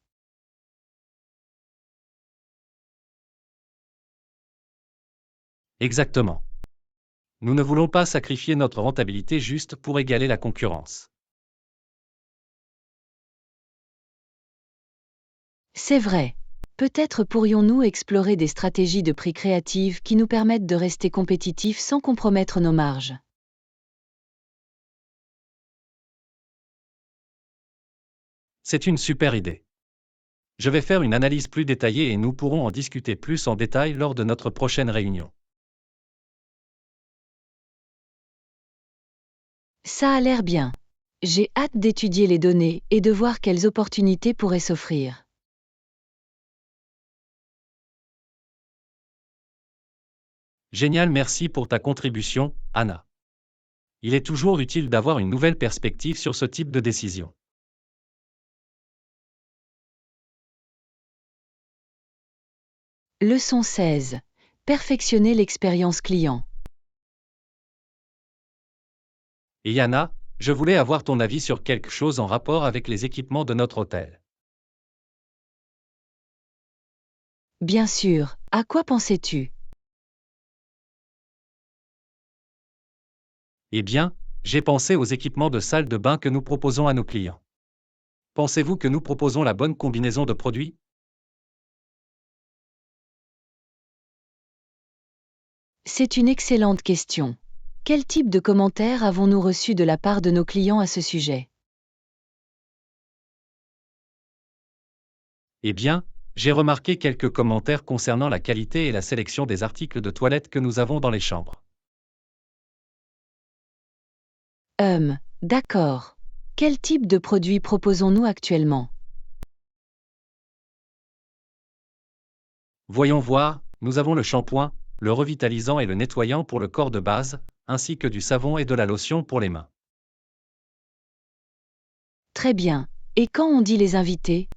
Exactement. Nous ne voulons pas sacrifier notre rentabilité juste pour égaler la concurrence. C'est vrai. Peut-être pourrions-nous explorer des stratégies de prix créatives qui nous permettent de rester compétitifs sans compromettre nos marges. C'est une super idée. Je vais faire une analyse plus détaillée et nous pourrons en discuter plus en détail lors de notre prochaine réunion. Ça a l'air bien. J'ai hâte d'étudier les données et de voir quelles opportunités pourraient s'offrir. Génial, merci pour ta contribution, Anna. Il est toujours utile d'avoir une nouvelle perspective sur ce type de décision. Leçon 16. Perfectionner l'expérience client. Et Anna, je voulais avoir ton avis sur quelque chose en rapport avec les équipements de notre hôtel. Bien sûr, à quoi pensais-tu? Eh bien, j'ai pensé aux équipements de salle de bain que nous proposons à nos clients. Pensez-vous que nous proposons la bonne combinaison de produits? C'est une excellente question. Quel type de commentaires avons-nous reçus de la part de nos clients à ce sujet? Eh bien, j'ai remarqué quelques commentaires concernant la qualité et la sélection des articles de toilette que nous avons dans les chambres. D'accord. Quel type de produits proposons-nous actuellement? Voyons voir, nous avons le shampoing, le revitalisant et le nettoyant pour le corps de base, ainsi que du savon et de la lotion pour les mains. Très bien. Et quand on dit les invités?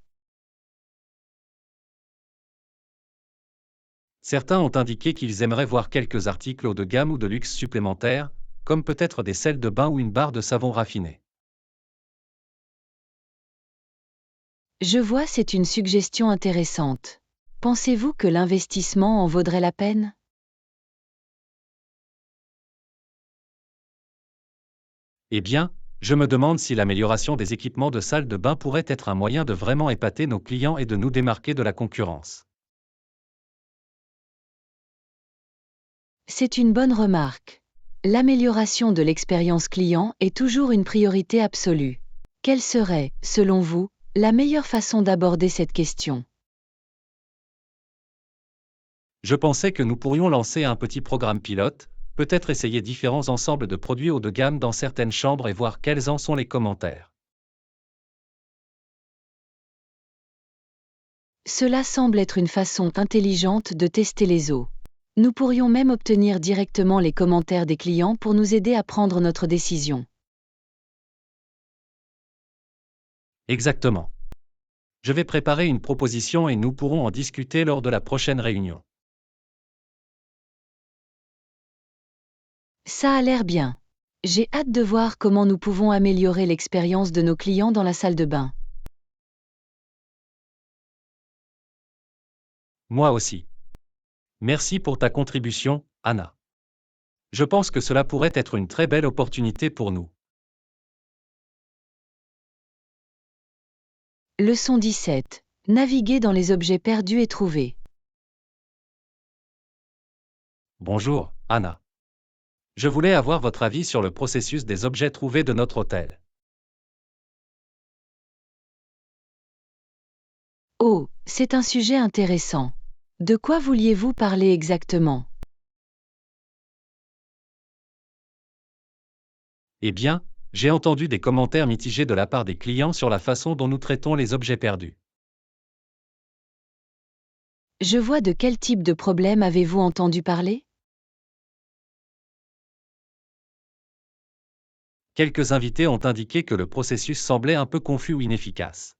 Certains ont indiqué qu'ils aimeraient voir quelques articles haut de gamme ou de luxe supplémentaires, comme peut-être des sels de bain ou une barre de savon raffiné. Je vois, c'est une suggestion intéressante. Pensez-vous que l'investissement en vaudrait la peine? Eh bien, je me demande si l'amélioration des équipements de salle de bain pourrait être un moyen de vraiment épater nos clients et de nous démarquer de la concurrence. C'est une bonne remarque. L'amélioration de l'expérience client est toujours une priorité absolue. Quelle serait, selon vous, la meilleure façon d'aborder cette question? Je pensais que nous pourrions lancer un petit programme pilote, peut-être essayer différents ensembles de produits haut de gamme dans certaines chambres et voir quels en sont les commentaires. Cela semble être une façon intelligente de tester les eaux. Nous pourrions même obtenir directement les commentaires des clients pour nous aider à prendre notre décision. Exactement. Je vais préparer une proposition et nous pourrons en discuter lors de la prochaine réunion. Ça a l'air bien. J'ai hâte de voir comment nous pouvons améliorer l'expérience de nos clients dans la salle de bain. Moi aussi. Merci pour ta contribution, Anna. Je pense que cela pourrait être une très belle opportunité pour nous. Leçon 17. Naviguer dans les objets perdus et trouvés. Bonjour, Anna. Je voulais avoir votre avis sur le processus des objets trouvés de notre hôtel. Oh, c'est un sujet intéressant. De quoi vouliez-vous parler exactement? Eh bien, j'ai entendu des commentaires mitigés de la part des clients sur la façon dont nous traitons les objets perdus. Je vois, de quel type de problème avez-vous entendu parler? Quelques invités ont indiqué que le processus semblait un peu confus ou inefficace.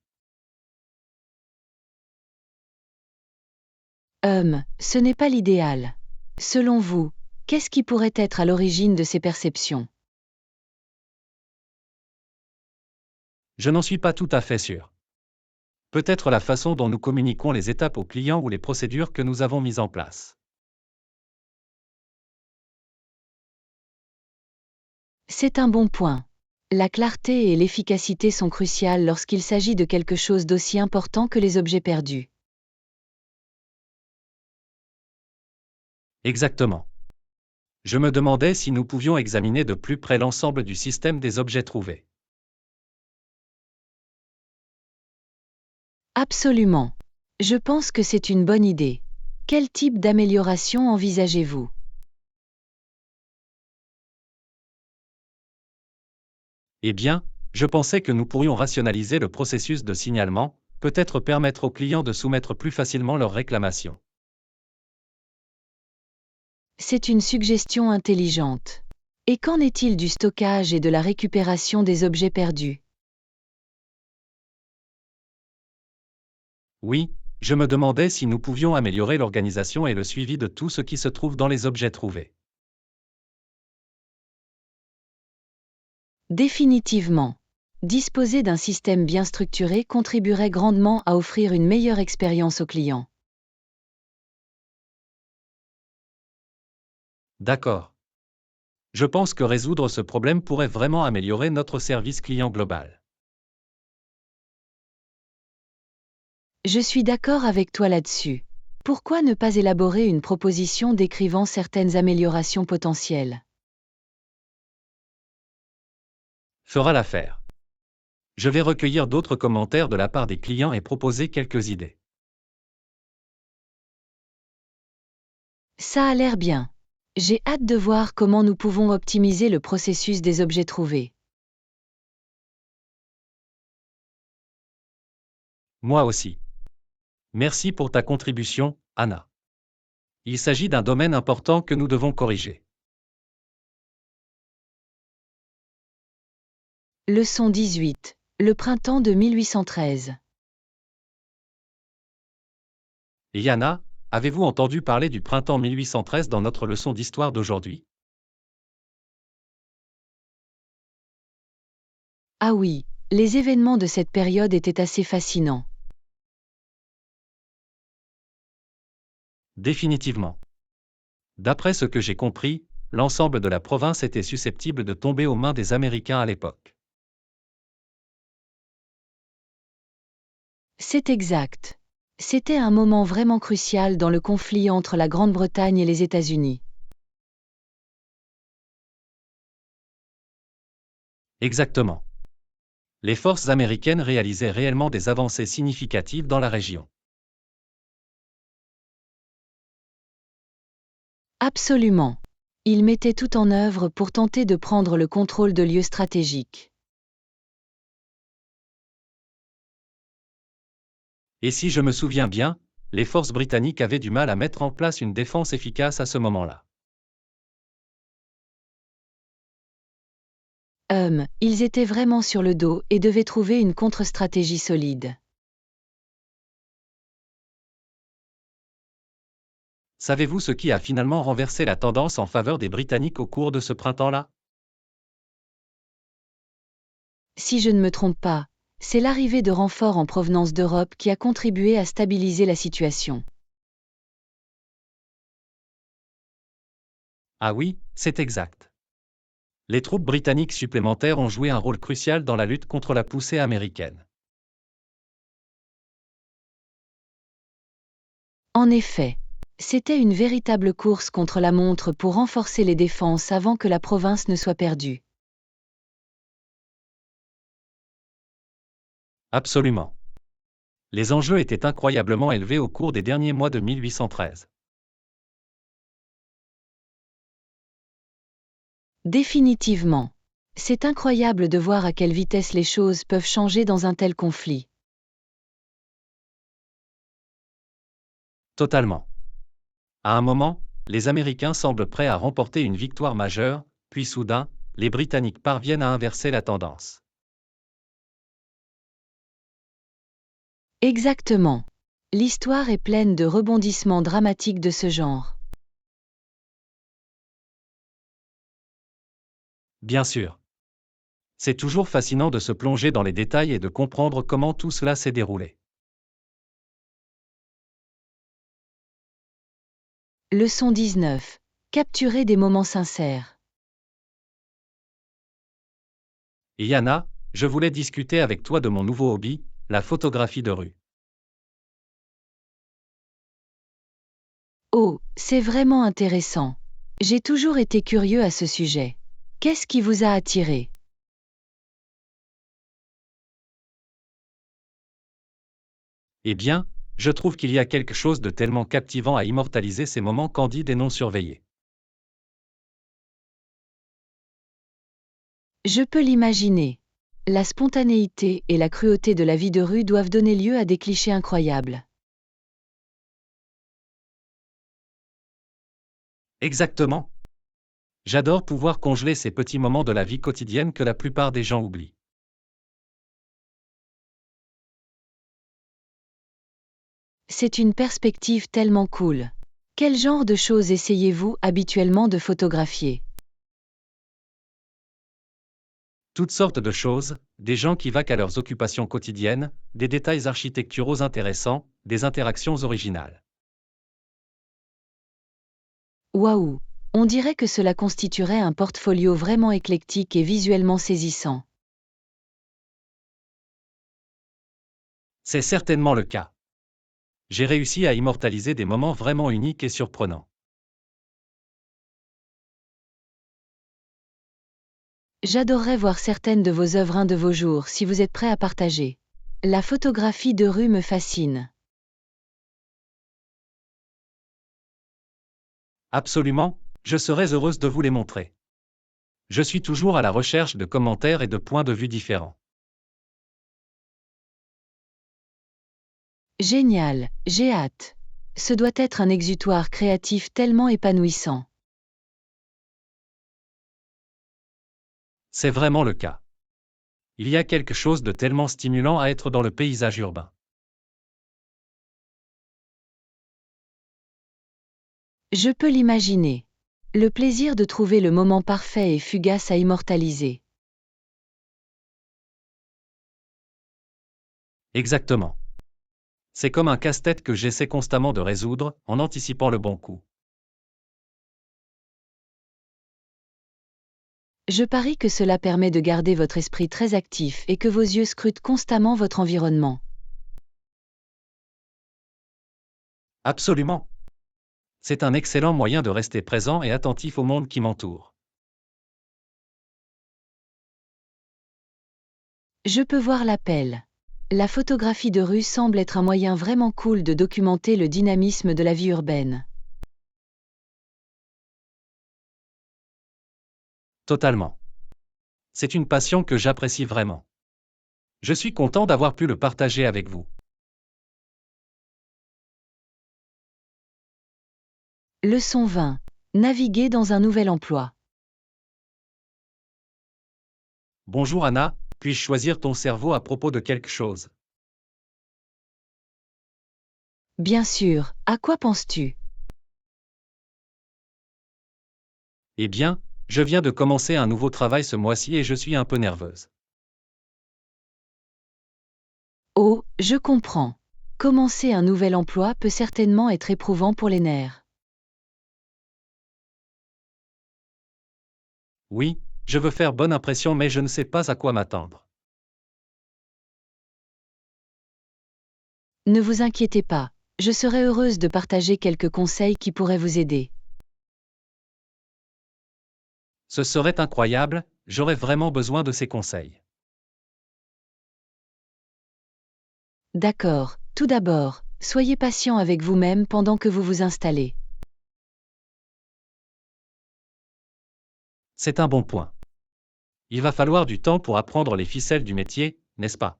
Ce n'est pas l'idéal. Selon vous, qu'est-ce qui pourrait être à l'origine de ces perceptions? Je n'en suis pas tout à fait sûr. Peut-être la façon dont nous communiquons les étapes aux clients ou les procédures que nous avons mises en place. C'est un bon point. La clarté et l'efficacité sont cruciales lorsqu'il s'agit de quelque chose d'aussi important que les objets perdus. Exactement. Je me demandais si nous pouvions examiner de plus près l'ensemble du système des objets trouvés. Absolument. Je pense que c'est une bonne idée. Quel type d'amélioration envisagez-vous? Eh bien, je pensais que nous pourrions rationaliser le processus de signalement, peut-être permettre aux clients de soumettre plus facilement leurs réclamations. C'est une suggestion intelligente. Et qu'en est-il du stockage et de la récupération des objets perdus? Oui, je me demandais si nous pouvions améliorer l'organisation et le suivi de tout ce qui se trouve dans les objets trouvés. Définitivement. Disposer d'un système bien structuré contribuerait grandement à offrir une meilleure expérience aux clients. D'accord. Je pense que résoudre ce problème pourrait vraiment améliorer notre service client global. Je suis d'accord avec toi là-dessus. Pourquoi ne pas élaborer une proposition décrivant certaines améliorations potentielles? Fera l'affaire. Je vais recueillir d'autres commentaires de la part des clients et proposer quelques idées. Ça a l'air bien. J'ai hâte de voir comment nous pouvons optimiser le processus des objets trouvés. Moi aussi. Merci pour ta contribution, Anna. Il s'agit d'un domaine important que nous devons corriger. Leçon 18. Le printemps de 1813. Et Anna, Avez-vous entendu parler du printemps 1813 dans notre leçon d'histoire d'aujourd'hui? Ah oui, les événements de cette période étaient assez fascinants. Définitivement. D'après ce que j'ai compris, l'ensemble de la province était susceptible de tomber aux mains des Américains à l'époque. C'est exact. C'était un moment vraiment crucial dans le conflit entre la Grande-Bretagne et les États-Unis. Exactement. Les forces américaines réalisaient réellement des avancées significatives dans la région. Absolument. Ils mettaient tout en œuvre pour tenter de prendre le contrôle de lieux stratégiques. Et si je me souviens bien, les forces britanniques avaient du mal à mettre en place une défense efficace à ce moment-là. Ils étaient vraiment sur le dos et devaient trouver une contre-stratégie solide. Savez-vous ce qui a finalement renversé la tendance en faveur des Britanniques au cours de ce printemps-là? Si je ne me trompe pas, c'est l'arrivée de renforts en provenance d'Europe qui a contribué à stabiliser la situation. Ah oui, c'est exact. Les troupes britanniques supplémentaires ont joué un rôle crucial dans la lutte contre la poussée américaine. En effet, c'était une véritable course contre la montre pour renforcer les défenses avant que la province ne soit perdue. Absolument. Les enjeux étaient incroyablement élevés au cours des derniers mois de 1813. Définitivement. C'est incroyable de voir à quelle vitesse les choses peuvent changer dans un tel conflit. Totalement. À un moment, les Américains semblent prêts à remporter une victoire majeure, puis soudain, les Britanniques parviennent à inverser la tendance. Exactement. L'histoire est pleine de rebondissements dramatiques de ce genre. Bien sûr. C'est toujours fascinant de se plonger dans les détails et de comprendre comment tout cela s'est déroulé. Leçon 19. Capturer des moments sincères. Et Yana, je voulais discuter avec toi de mon nouveau hobby, la photographie de rue. Oh, c'est vraiment intéressant. J'ai toujours été curieux à ce sujet. Qu'est-ce qui vous a attiré? Eh bien, je trouve qu'il y a quelque chose de tellement captivant à immortaliser ces moments candides et non surveillés. Je peux l'imaginer. La spontanéité et la cruauté de la vie de rue doivent donner lieu à des clichés incroyables. Exactement. J'adore pouvoir congeler ces petits moments de la vie quotidienne que la plupart des gens oublient. C'est une perspective tellement cool. Quel genre de choses essayez-vous habituellement de photographier? Toutes sortes de choses, des gens qui vaquent à leurs occupations quotidiennes, des détails architecturaux intéressants, des interactions originales. Waouh! On dirait que cela constituerait un portfolio vraiment éclectique et visuellement saisissant. C'est certainement le cas. J'ai réussi à immortaliser des moments vraiment uniques et surprenants. J'adorerais voir certaines de vos œuvres un de vos jours si vous êtes prêt à partager. La photographie de rue me fascine. Absolument, je serais heureuse de vous les montrer. Je suis toujours à la recherche de commentaires et de points de vue différents. Génial, j'ai hâte. Ce doit être un exutoire créatif tellement épanouissant. C'est vraiment le cas. Il y a quelque chose de tellement stimulant à être dans le paysage urbain. Je peux l'imaginer. Le plaisir de trouver le moment parfait et fugace à immortaliser. Exactement. C'est comme un casse-tête que j'essaie constamment de résoudre, en anticipant le bon coup. Je parie que cela permet de garder votre esprit très actif et que vos yeux scrutent constamment votre environnement. Absolument. C'est un excellent moyen de rester présent et attentif au monde qui m'entoure. Je peux voir l'appel. La photographie de rue semble être un moyen vraiment cool de documenter le dynamisme de la vie urbaine. Totalement. C'est une passion que j'apprécie vraiment. Je suis content d'avoir pu le partager avec vous. Leçon 20. Naviguer dans un nouvel emploi. Bonjour Anna, puis-je choisir ton cerveau à propos de quelque chose? Bien sûr, à quoi penses-tu? Eh bien, je viens de commencer un nouveau travail ce mois-ci et je suis un peu nerveuse. Oh, je comprends. Commencer un nouvel emploi peut certainement être éprouvant pour les nerfs. Oui, je veux faire bonne impression mais je ne sais pas à quoi m'attendre. Ne vous inquiétez pas, je serai heureuse de partager quelques conseils qui pourraient vous aider. Ce serait incroyable, j'aurais vraiment besoin de ces conseils. D'accord, tout d'abord, soyez patient avec vous-même pendant que vous vous installez. C'est un bon point. Il va falloir du temps pour apprendre les ficelles du métier, n'est-ce pas?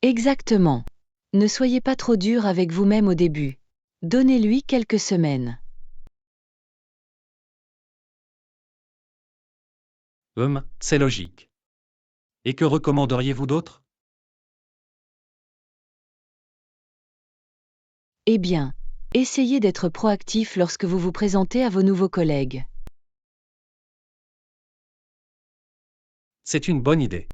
Exactement. Ne soyez pas trop dur avec vous-même au début. Donnez-lui quelques semaines. C'est logique. Et que recommanderiez-vous d'autre? Eh bien, essayez d'être proactif lorsque vous vous présentez à vos nouveaux collègues. C'est une bonne idée.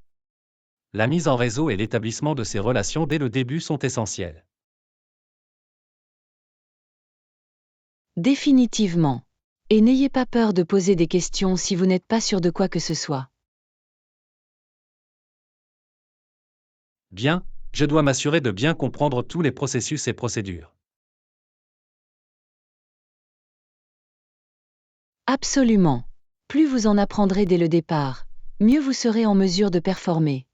La mise en réseau et l'établissement de ces relations dès le début sont essentiels. Définitivement. Et n'ayez pas peur de poser des questions si vous n'êtes pas sûr de quoi que ce soit. Bien, je dois m'assurer de bien comprendre tous les processus et procédures. Absolument. Plus vous en apprendrez dès le départ, mieux vous serez en mesure de performer.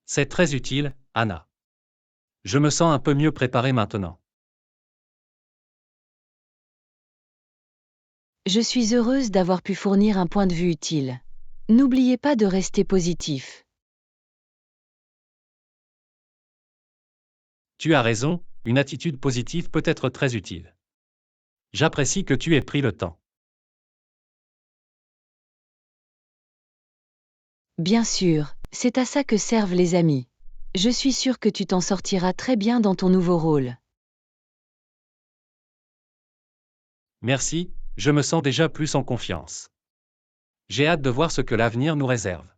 C'est très utile, Anna. Je me sens un peu mieux préparé maintenant. Je suis heureuse d'avoir pu fournir un point de vue utile. N'oubliez pas de rester positif. Tu as raison, une attitude positive peut être très utile. J'apprécie que tu aies pris le temps. Bien sûr, c'est à ça que servent les amis. Je suis sûre que tu t'en sortiras très bien dans ton nouveau rôle. Merci, je me sens déjà plus en confiance. J'ai hâte de voir ce que l'avenir nous réserve.